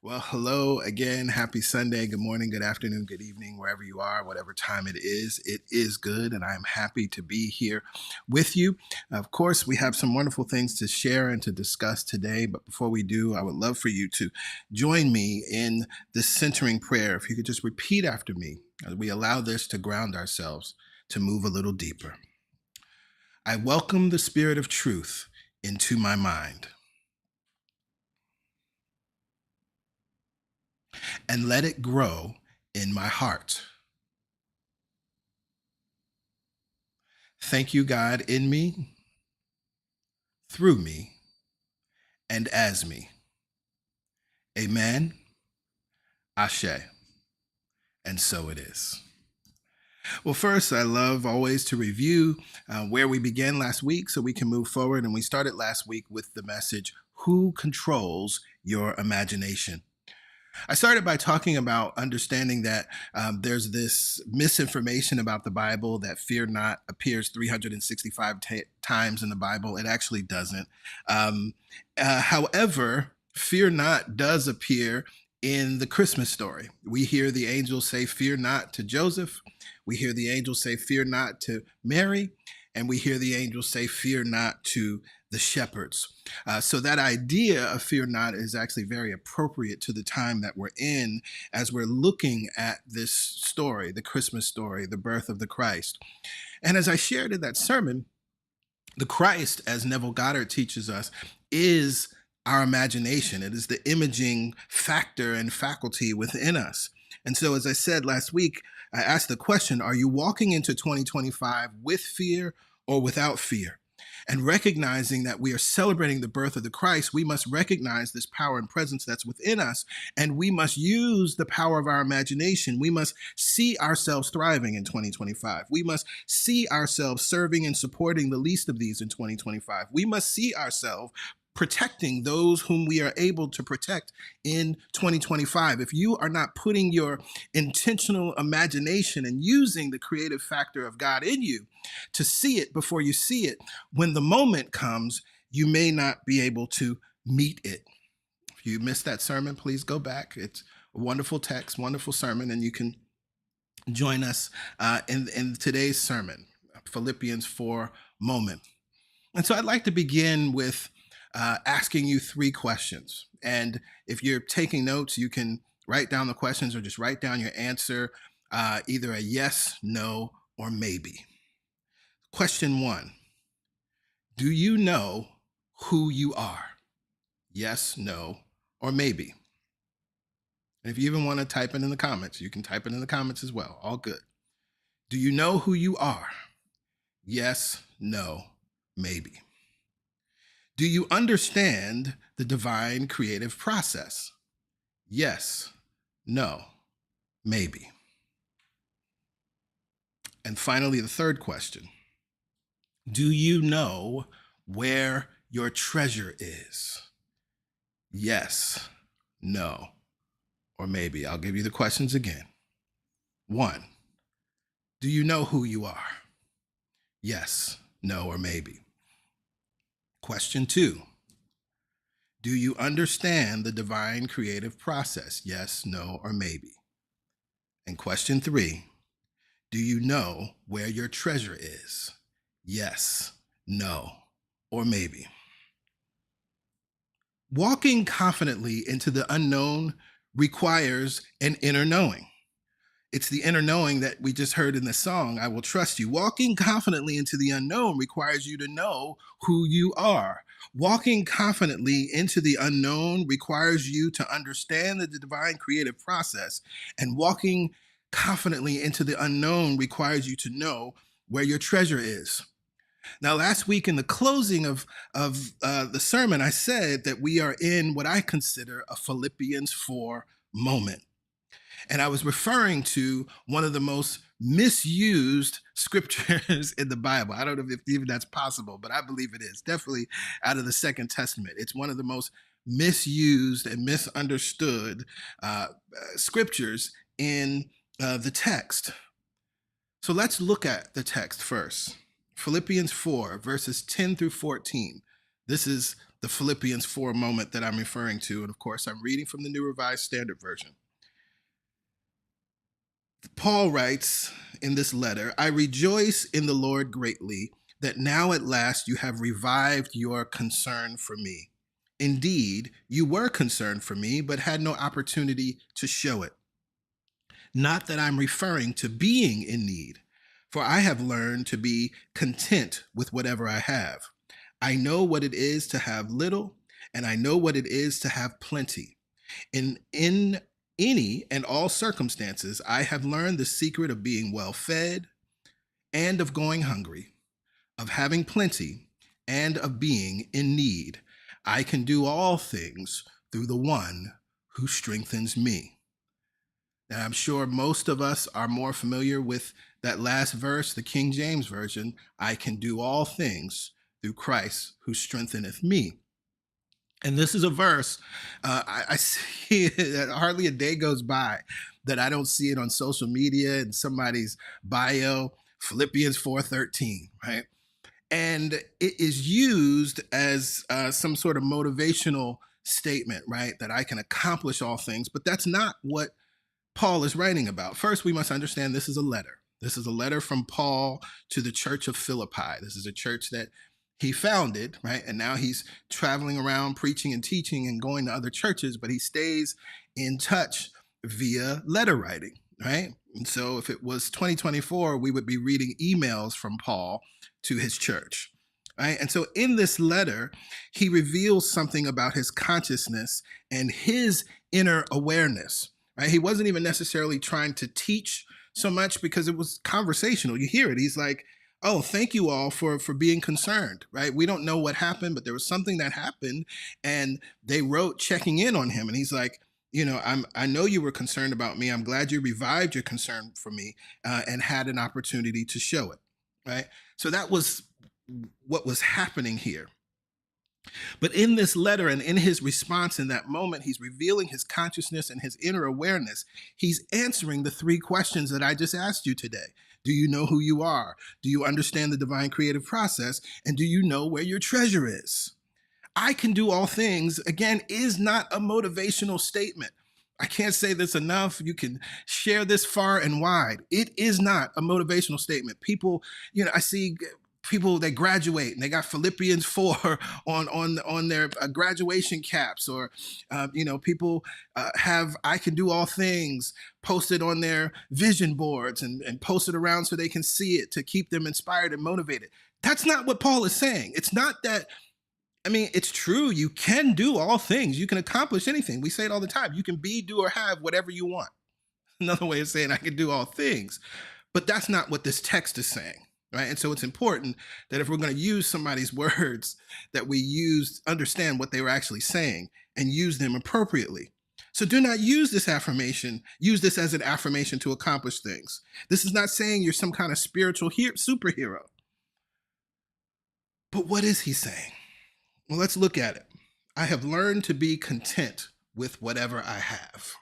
Well, hello again. Happy Sunday. Good morning, good afternoon, good evening, wherever you are, whatever time it is good. And I'm happy to be here with you. Of course, we have some wonderful things to share and to discuss today. But before we do, I would love for you to join me in this centering prayer. If you could just repeat after me as we allow this to ground ourselves to move a little deeper. I welcome the Spirit of truth into my mind and let it grow in my heart. Thank you, God, in me, through me, and as me. Amen. Ashe. And so it is. Well, first, I love always to review where we began last week so we can move forward. And we started last week with the message, Who controls your imagination? I started by talking about understanding that there's this misinformation about the Bible that fear not appears 365 times in the Bible. It actually doesn't. However, fear not does appear in the Christmas story. We hear the angels say, fear not to Joseph. We hear the angels say, fear not to Mary. And we hear the angels say, fear not to the shepherds. So that idea of fear not is actually very appropriate to the time that we're in as we're looking at this story, the Christmas story, the birth of the Christ. And as I shared in that sermon, the Christ, as Neville Goddard teaches us, is our imagination. It is the imaging factor and faculty within us. And so, as I said last week, I asked the question, are you walking into 2025 with fear or without fear? And recognizing that we are celebrating the birth of the Christ, we must recognize this power and presence that's within us, and we must use the power of our imagination. We must see ourselves thriving in 2025. We must see ourselves serving and supporting the least of these in 2025. We must see ourselves protecting those whom we are able to protect in 2025. If you are not putting your intentional imagination and using the creative factor of God in you to see it before you see it, when the moment comes, you may not be able to meet it. If you missed that sermon, please go back. It's a wonderful text, wonderful sermon, and you can join us in today's sermon, Philippians 4 moment. And so I'd like to begin with asking you 3 questions. And if you're taking notes, you can write down the questions or just write down your answer, either a yes, no, or maybe. Question 1, do you know who you are? Yes, no, or maybe. And if you even want to type it in the comments, you can type it in the comments as well. All good. Do you know who you are? Yes, no, maybe. Do you understand the divine creative process? Yes, no, maybe. And finally, the third question. Do you know where your treasure is? Yes, no, or maybe. I'll give you the questions again. 1, do you know who you are? Yes, no, or maybe. Question 2, do you understand the divine creative process? Yes, no, or maybe. And question 3, do you know where your treasure is? Yes, no, or maybe. Walking confidently into the unknown requires an inner knowing. It's the inner knowing that we just heard in the song, I will trust you. Walking confidently into the unknown requires you to know who you are. Walking confidently into the unknown requires you to understand the divine creative process. And walking confidently into the unknown requires you to know where your treasure is. Now, last week in the closing of the sermon, I said that we are in what I consider a Philippians 4 moment. And I was referring to one of the most misused scriptures in the Bible. I don't know if even that's possible, but I believe it is. Definitely out of the Second Testament. It's one of the most misused and misunderstood scriptures in the text. So let's look at the text first. Philippians 4, verses 10 through 14. This is the Philippians 4 moment that I'm referring to. And of course, I'm reading from the New Revised Standard Version. Paul writes in this letter, I rejoice in the Lord greatly that now at last you have revived your concern for me. Indeed, you were concerned for me, but had no opportunity to show it. Not that I'm referring to being in need, for I have learned to be content with whatever I have. I know what it is to have little, and I know what it is to have plenty. In any and all circumstances, I have learned the secret of being well fed and of going hungry, of having plenty and of being in need. I can do all things through the one who strengthens me. Now, I'm sure most of us are more familiar with that last verse, the King James Version. I can do all things through Christ who strengtheneth me. And this is a verse, I see that hardly a day goes by that I don't see it on social media in somebody's bio, Philippians 4:13, right? And it is used as some sort of motivational statement, right? That I can accomplish all things, but that's not what Paul is writing about. First, we must understand this is a letter. This is a letter from Paul to the church of Philippi. This is a church that he founded, right? And now he's traveling around preaching and teaching and going to other churches, but he stays in touch via letter writing, right? And so if it was 2024, we would be reading emails from Paul to his church, right? And so in this letter, he reveals something about his consciousness and his inner awareness, right? He wasn't even necessarily trying to teach so much because it was conversational. You hear it. He's like, oh, thank you all for being concerned, right? We don't know what happened, but there was something that happened, and they wrote checking in on him. And he's like, you know, I know you were concerned about me. I'm glad you revived your concern for me and had an opportunity to show it, right? So that was what was happening here. But in this letter and in his response in that moment, he's revealing his consciousness and his inner awareness. He's answering the three questions that I just asked you today. Do you know who you are? Do you understand the divine creative process? And do you know where your treasure is? I can do all things, again, is not a motivational statement. I can't say this enough. You can share this far and wide. It is not a motivational statement. People, you know, I see people that graduate and they got Philippians 4 on their graduation caps, or you know, people have I can do all things posted on their vision boards and posted around so they can see it to keep them inspired and motivated. That's not what Paul is saying. It's not that. I mean, it's true. You can do all things. You can accomplish anything. We say it all the time. You can be, do, or have whatever you want. Another way of saying I can do all things. But that's not what this text is saying, right? And so it's important that if we're going to use somebody's words, that we understand what they were actually saying and use them appropriately. So do not use this affirmation, use this as an affirmation to accomplish things. This is not saying you're some kind of spiritual superhero. But what is he saying? Well, let's look at it. I have learned to be content with whatever I have.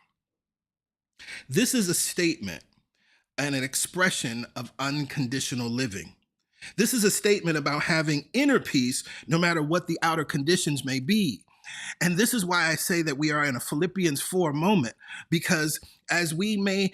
This is a statement and an expression of unconditional living. This is a statement about having inner peace no matter what the outer conditions may be. And this is why I say that we are in a Philippians 4 moment, because as we may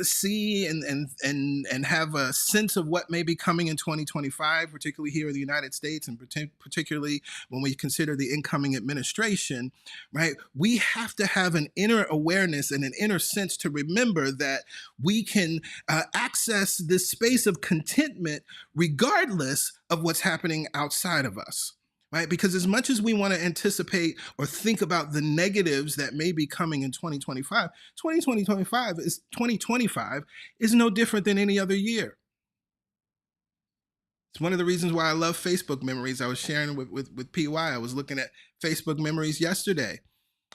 see and have a sense of what may be coming in 2025, particularly here in the United States, and particularly when we consider the incoming administration, right? We have to have an inner awareness and an inner sense to remember that we can access this space of contentment regardless of what's happening outside of us. Right? Because as much as we want to anticipate or think about the negatives that may be coming in 2025, 2025 is no different than any other year. It's one of the reasons why I love Facebook memories. I was sharing with PY. I was looking at Facebook memories yesterday.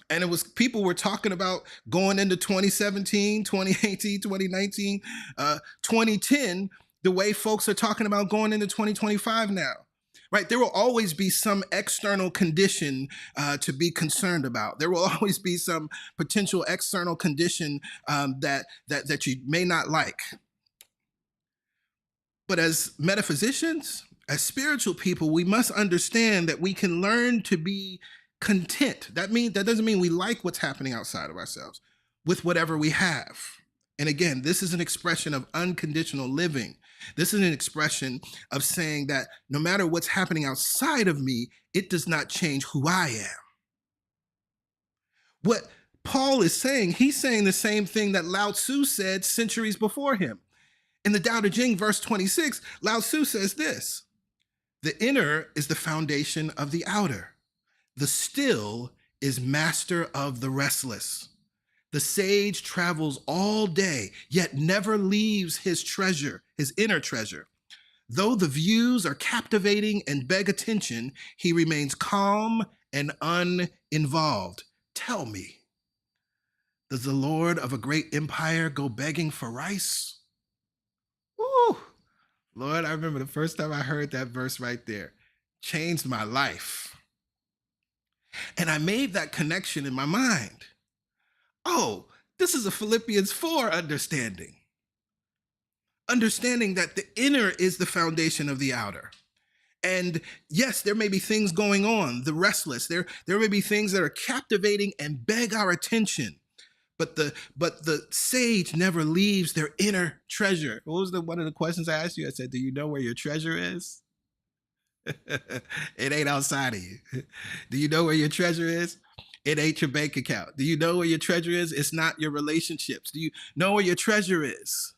And it was people were talking about going into 2017, 2018, 2019, 2010, the way folks are talking about going into 2025 now. Right? There will always be some external condition to be concerned about. There will always be some potential external condition that you may not like. But as metaphysicians, As spiritual people, we must understand that we can learn to be content. That doesn't mean we like what's happening outside of ourselves, with whatever we have. And again, this is an expression of unconditional living. This is an expression of saying that no matter what's happening outside of me, it does not change who I am. What Paul is saying, he's saying the same thing that Lao Tzu said centuries before him. In the Tao Te Ching, verse 26, Lao Tzu says this: the inner is the foundation of the outer. The still is master of the restless. The sage travels all day, yet never leaves his treasure, his inner treasure. Though the views are captivating and beg attention, he remains calm and uninvolved. Tell me, does the lord of a great empire go begging for rice? Woo! Lord, I remember the first time I heard that verse right there. Changed my life. And I made that connection in my mind. Oh, this is a Philippians 4 understanding. Understanding that the inner is the foundation of the outer. And yes, there may be things going on, the restless. There may be things that are captivating and beg our attention. But the sage never leaves their inner treasure. What was one of the questions I asked you? I said, do you know where your treasure is? It ain't outside of you. Do you know where your treasure is? It ain't your bank account. Do you know where your treasure is? It's not your relationships. Do you know where your treasure is?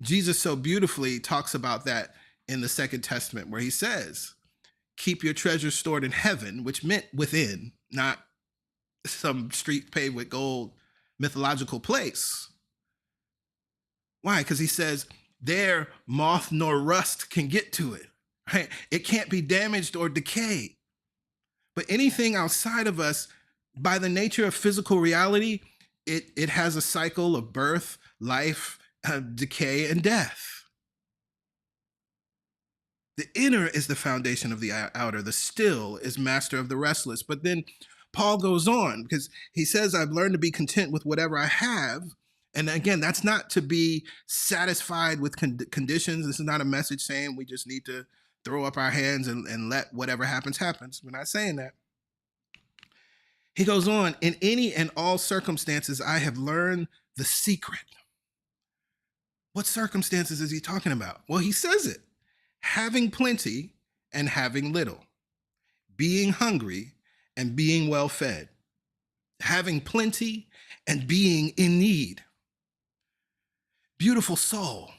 Jesus so beautifully talks about that in the Second Testament, where he says, keep your treasure stored in heaven, which meant within, not some street paved with gold mythological place. Why? Because he says, there moth nor rust can get to it. Right? It can't be damaged or decayed. But anything outside of us, by the nature of physical reality, it has a cycle of birth, life, decay, and death. The inner is the foundation of the outer. The still is master of the restless. But then Paul goes on, because he says, I've learned to be content with whatever I have. And again, that's not to be satisfied with conditions. This is not a message saying we just need to throw up our hands and let whatever happens, happens. We're not saying that. He goes on, in any and all circumstances, I have learned the secret. What circumstances is he talking about? Well, he says it. Having plenty and having little. Being hungry and being well fed. Having plenty and being in need. Beautiful soul.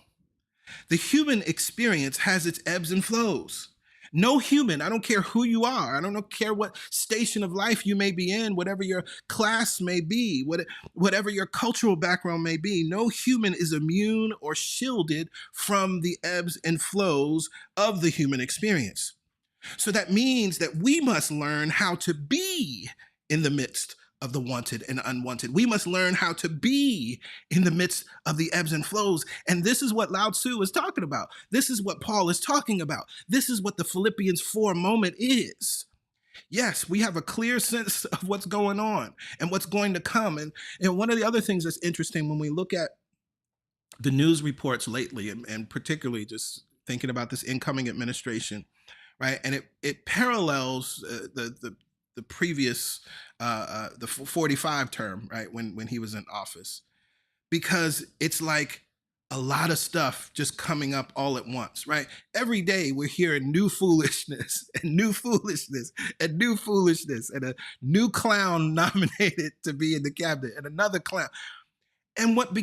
The human experience has its ebbs and flows. No human, I don't care who you are, I don't care what station of life you may be in, whatever your class may be, whatever your cultural background may be, no human is immune or shielded from the ebbs and flows of the human experience. So that means that we must learn how to be in the midst of the wanted and unwanted. We must learn how to be in the midst of the ebbs and flows. And this is what Lao Tzu is talking about. This is what Paul is talking about. This is what the Philippians 4 moment is. Yes, we have a clear sense of what's going on and what's going to come. And one of the other things that's interesting when we look at the news reports lately, and particularly just thinking about this incoming administration, right? And it parallels the previous, the 45 term, right, when he was in office, because it's like a lot of stuff just coming up all at once, right? Every day we're hearing new foolishness and new foolishness and new foolishness, and a new clown nominated to be in the cabinet and another clown. And what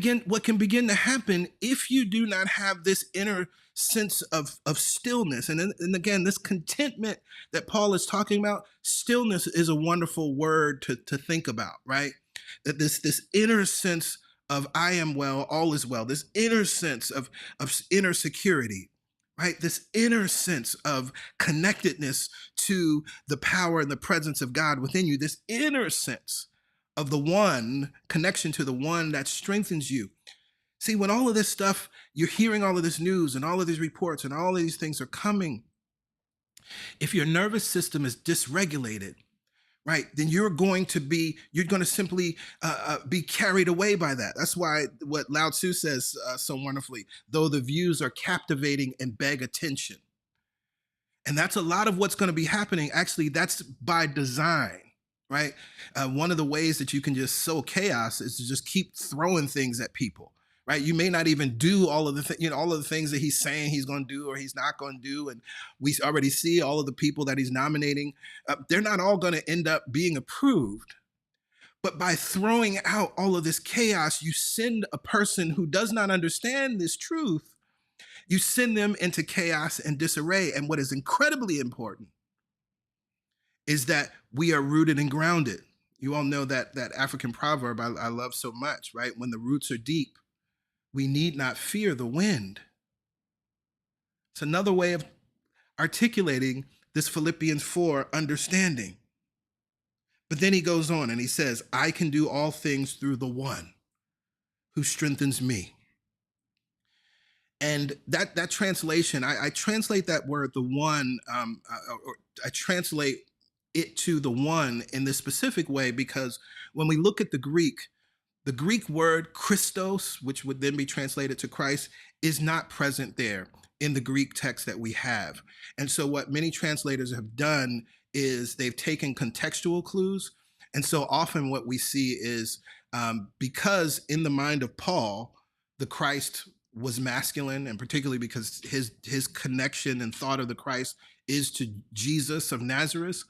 can begin to happen if you do not have this inner sense of stillness. And again, this contentment that Paul is talking about, stillness is a wonderful word to think about, right? That this inner sense of I am well, all is well, this inner sense of inner security, right? This inner sense of connectedness to the power and the presence of God within you, this inner sense of the one, connection to the one that strengthens you. See, when all of this stuff, you're hearing all of this news and all of these reports and all of these things are coming, if your nervous system is dysregulated, right, then you're going to simply be carried away by that. That's why what Lao Tzu says so wonderfully, though the views are captivating and beg attention. And that's a lot of what's going to be happening. Actually, that's by design, right? One of the ways that you can just sow chaos is to just keep throwing things at people, right? You may not even do all of all of the things that he's saying he's going to do or he's not going to do. And we already see all of the people that he's nominating. They're not all going to end up being approved. But by throwing out all of this chaos, you send a person who does not understand this truth, you send them into chaos and disarray. And what is incredibly important is that we are rooted and grounded. You all know that African proverb I love so much, right? When the roots are deep, we need not fear the wind. It's another way of articulating this Philippians 4 understanding. But then he goes on and he says, I can do all things through the one who strengthens me. And that translation, I translate that word, the one, or I translate it to the one in this specific way, because when we look at the Greek word Christos, which would then be translated to Christ, is not present there in the Greek text that we have. And so what many translators have done is they've taken contextual clues. And so often what we see is because in the mind of Paul, the Christ was masculine, and particularly because his connection and thought of the Christ is to Jesus of Nazareth.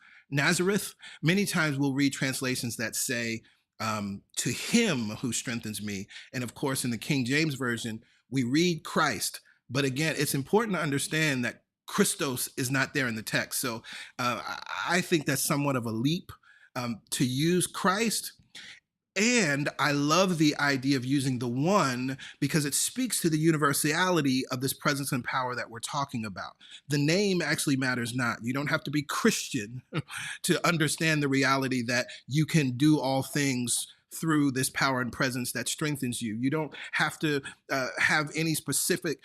Many times we'll read translations that say, to him who strengthens me. And of course, in the King James Version, we read Christ. But again, it's important to understand that Christos is not there in the text. So I think that's somewhat of a leap to use Christ. And I love the idea of using the one because it speaks to the universality of this presence and power that we're talking about. The name actually matters not. You don't have to be Christian to understand the reality that you can do all things through this power and presence that strengthens you. You don't have to have any specific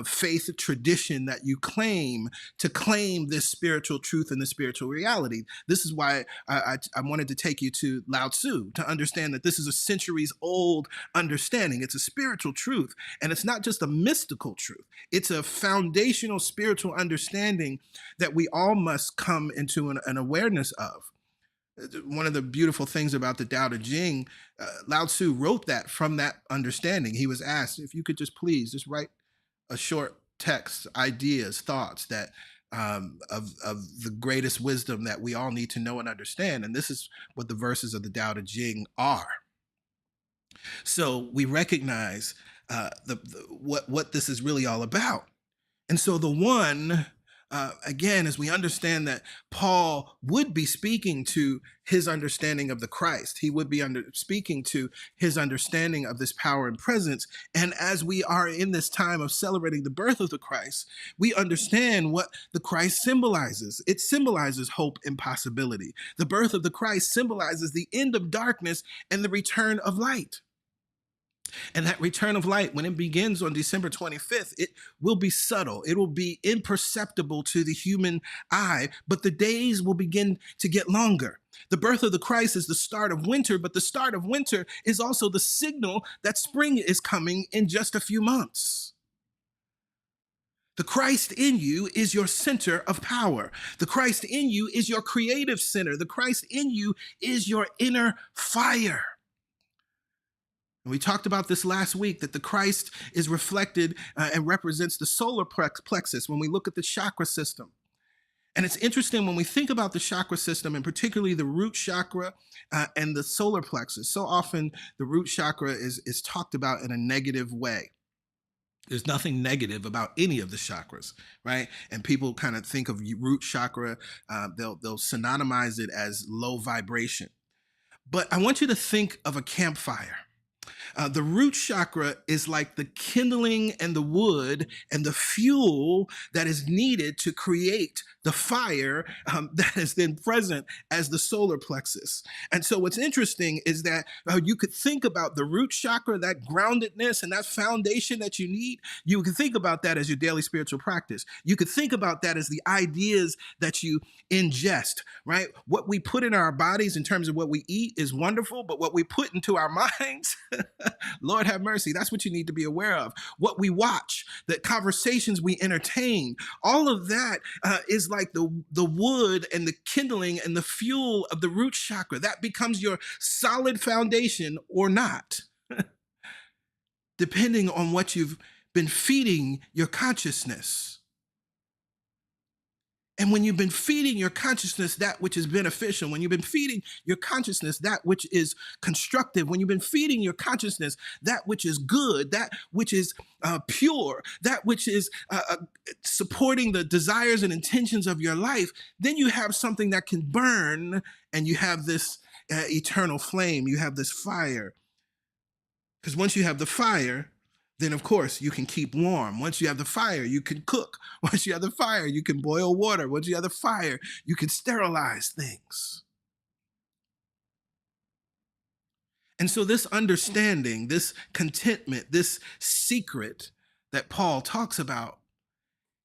faith tradition that you claim to claim this spiritual truth and this spiritual reality. This is why I wanted to take you to Lao Tzu to understand that this is a centuries old understanding. It's a spiritual truth, and it's not just a mystical truth. It's a foundational spiritual understanding that we all must come into an awareness of. One of the beautiful things about the Tao Te Ching, Lao Tzu wrote that from that understanding. He was asked, if you could just write a short text, ideas, thoughts that of the greatest wisdom that we all need to know and understand. And this is what the verses of the Tao Te Ching are. So we recognize what this is really all about. And so the one, again, as we understand that Paul would be speaking to his understanding of the Christ, he would be speaking to his understanding of this power and presence. And as we are in this time of celebrating the birth of the Christ, we understand what the Christ symbolizes. It symbolizes hope and possibility. The birth of the Christ symbolizes the end of darkness and the return of light. And that return of light, when it begins on December 25th, it will be subtle. It will be imperceptible to the human eye, but the days will begin to get longer. The birth of the Christ is the start of winter, but the start of winter is also the signal that spring is coming in just a few months. The Christ in you is your center of power. The Christ in you is your creative center. The Christ in you is your inner fire. And we talked about this last week, that the Christ is reflected and represents the solar plexus when we look at the chakra system. And it's interesting when we think about the chakra system, and particularly the root chakra and the solar plexus. So often the root chakra is talked about in a negative way. There's nothing negative about any of the chakras, right? And people kind of think of root chakra, they'll synonymize it as low vibration. But I want you to think of a campfire. The root chakra is like the kindling and the wood and the fuel that is needed to create the fire that is then present as the solar plexus. And so what's interesting is that you could think about the root chakra, that groundedness and that foundation that you need. You can think about that as your daily spiritual practice. You could think about that as the ideas that you ingest, right? What we put in our bodies in terms of what we eat is wonderful, but what we put into our minds, Lord have mercy, that's what you need to be aware of. What we watch, the conversations we entertain, all of that is like the wood and the kindling and the fuel of the root chakra. That becomes your solid foundation or not, depending on what you've been feeding your consciousness. And when you've been feeding your consciousness that which is beneficial, when you've been feeding your consciousness that which is constructive, when you've been feeding your consciousness that which is good, that which is pure, that which is supporting the desires and intentions of your life, then you have something that can burn, and you have this eternal flame, you have this fire. Because once you have the fire, then of course you can keep warm. Once you have the fire, you can cook. Once you have the fire, you can boil water. Once you have the fire, you can sterilize things. And so this understanding, this contentment, this secret that Paul talks about,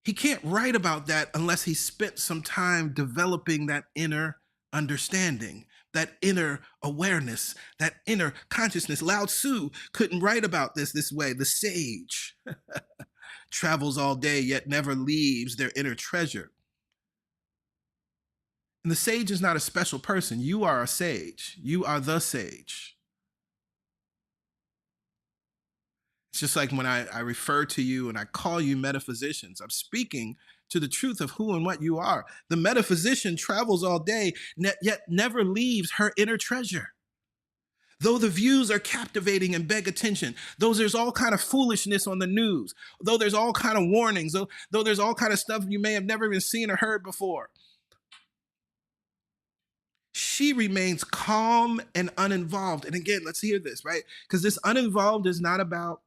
he can't write about that unless he spent some time developing that inner understanding, that inner awareness, that inner consciousness. Lao Tzu couldn't write about this way. The sage travels all day, yet never leaves their inner treasure. And the sage is not a special person. You are a sage. You are the sage. It's just like when I refer to you and I call you metaphysicians, I'm speaking to the truth of who and what you are. The metaphysician travels all day, yet never leaves her inner treasure. Though the views are captivating and beg attention, though there's all kind of foolishness on the news, though there's all kind of warnings, though there's all kind of stuff you may have never even seen or heard before, she remains calm and uninvolved. And again, let's hear this, right? Because this uninvolved is not about,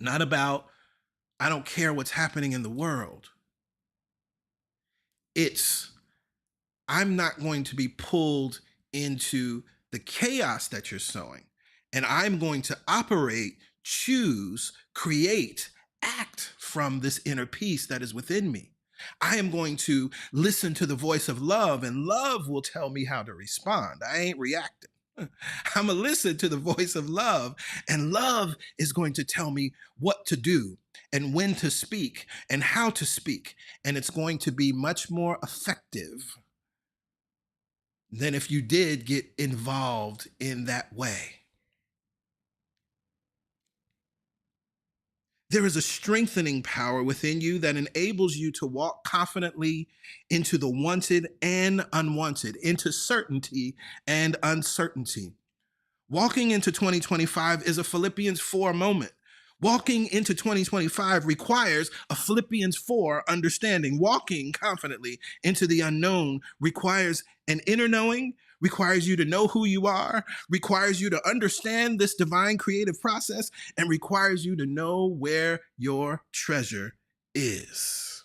I don't care what's happening in the world. It's, I'm not going to be pulled into the chaos that you're sowing. And I'm going to operate, choose, create, act from this inner peace that is within me. I am going to listen to the voice of love, and love will tell me how to respond. I ain't reacting. I'm going to listen to the voice of love, and love is going to tell me what to do and when to speak and how to speak. And it's going to be much more effective than if you did get involved in that way. There is a strengthening power within you that enables you to walk confidently into the wanted and unwanted, into certainty and uncertainty. Walking into 2025 is a Philippians 4 moment. Walking into 2025 requires a Philippians 4 understanding. Walking confidently into the unknown requires an inner knowing, requires you to know who you are, requires you to understand this divine creative process, and requires you to know where your treasure is.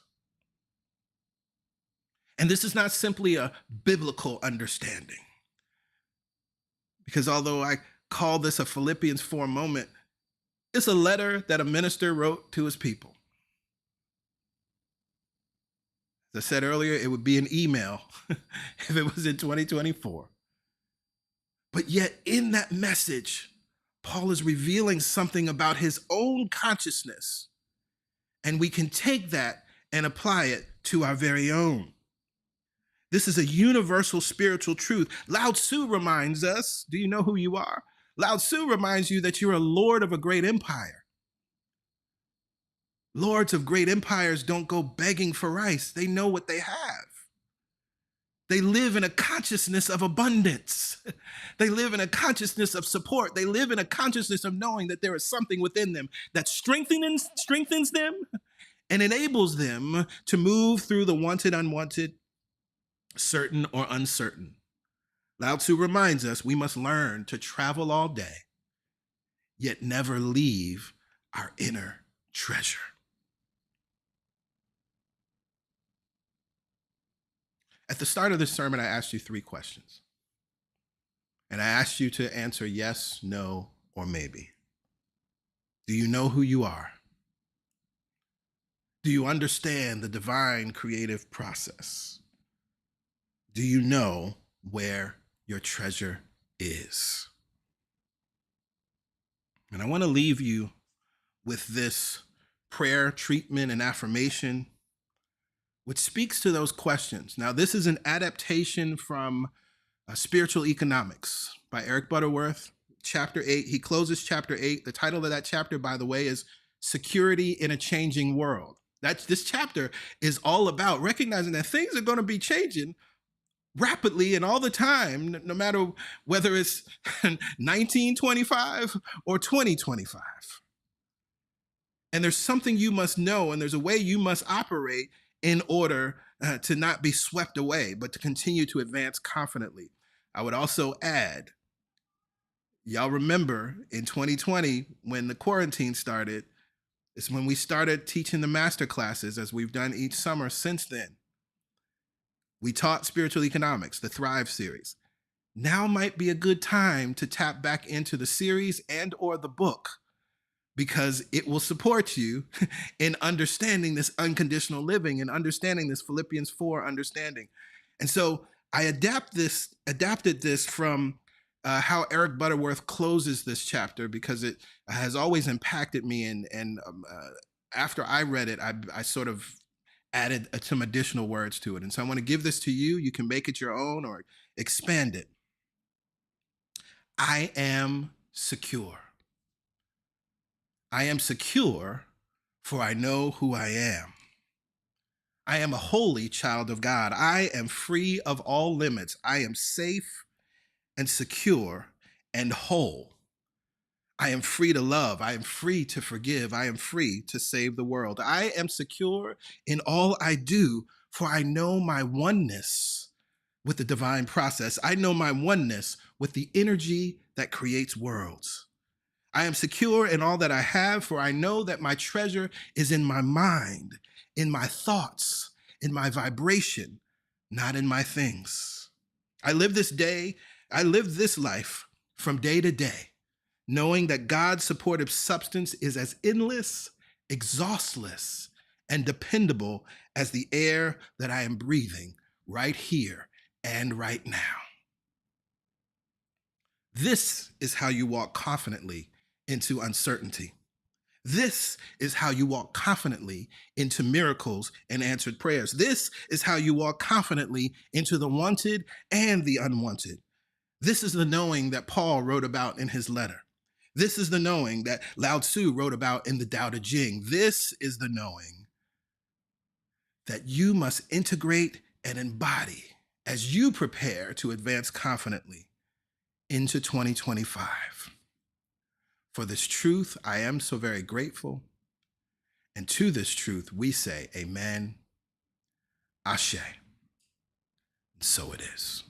And this is not simply a biblical understanding, because although I call this a Philippians 4 moment, it's a letter that a minister wrote to his people. As I said earlier, it would be an email if it was in 2024. But yet in that message, Paul is revealing something about his own consciousness, and we can take that and apply it to our very own. This is a universal spiritual truth. Lao Tzu reminds us, do you know who you are? Lao Tzu reminds you that you're a lord of a great empire. Lords of great empires don't go begging for rice. They know what they have. They live in a consciousness of abundance. They live in a consciousness of support. They live in a consciousness of knowing that there is something within them that strengthens them and enables them to move through the wanted, unwanted, certain or uncertain. Lao Tzu reminds us we must learn to travel all day, yet never leave our inner treasure. At the start of this sermon, I asked you 3 questions. And I asked you to answer yes, no, or maybe. Do you know who you are? Do you understand the divine creative process? Do you know where your treasure is? And I want to leave you with this prayer, treatment, and affirmation, which speaks to those questions. Now, this is an adaptation from Spiritual Economics by Eric Butterworth, chapter 8. He closes chapter 8. The title of that chapter, by the way, is Security in a Changing World. This chapter is all about recognizing that things are going to be changing rapidly and all the time, no matter whether it's 1925 or 2025. And there's something you must know, and there's a way you must operate in order to not be swept away, but to continue to advance confidently. I would also add, y'all remember in 2020 when the quarantine started, it's when we started teaching the master classes, as we've done each summer since then. We taught spiritual economics, the Thrive series. Now might be a good time to tap back into the series and or the book, because it will support you in understanding this unconditional living and understanding this Philippians 4 understanding. And so I adapted this from how Eric Butterworth closes this chapter, because it has always impacted me. And after I read it, I sort of added some additional words to it. And so I want to give this to you. You can make it your own or expand it. I am secure. I am secure, for I know who I am. I am a holy child of God. I am free of all limits. I am safe and secure and whole. I am free to love. I am free to forgive. I am free to save the world. I am secure in all I do, for I know my oneness with the divine process. I know my oneness with the energy that creates worlds. I am secure in all that I have, for I know that my treasure is in my mind, in my thoughts, in my vibration, not in my things. I live this life from day to day, knowing that God's supportive substance is as endless, exhaustless, and dependable as the air that I am breathing right here and right now. This is how you walk confidently into uncertainty. This is how you walk confidently into miracles and answered prayers. This is how you walk confidently into the wanted and the unwanted. This is the knowing that Paul wrote about in his letter. This is the knowing that Lao Tzu wrote about in the Tao Te Ching. This is the knowing that you must integrate and embody as you prepare to advance confidently into 2025. For this truth, I am so very grateful. And to this truth, we say, Amen, Ashe. And so it is.